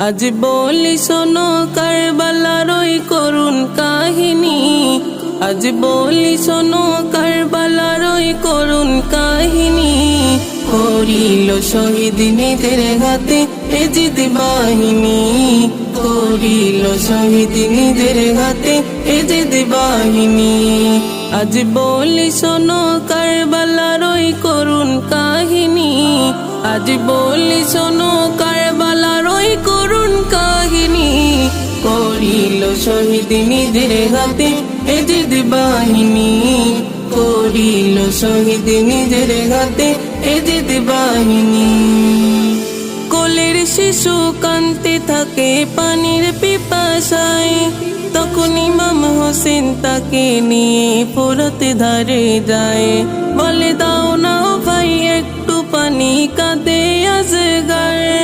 আজ বলি শোনো কারবালার ওই করুণ কাহিনী। আজ বলি শোনো কারবালার ওই করুণ কাহিনী। করিল শহীদ নিজের হাতে এজিদ বাহিনী। করিল শহীদ নিজের হাতে এজিদ বাহিনী। আজ বলি শোনো কারবালার ওই করুণ কাহিনী। আজ বলি শোনো কারবালার ওই করুণ কাহিনী। করিল শহীদ নিজের হাতে এজিদ বাহিনী। করিল শহীদ নিজের হাতে এজিদ বাহিনী। কোলের শিশু কান্তে থাকে পানির পিপাসায়, তখন ইমাম হোসেন তাকে নিয়ে ফোরাত ধারে যায়। বলে দাও না ভাই একটু পানি, কাঁদে আজগার।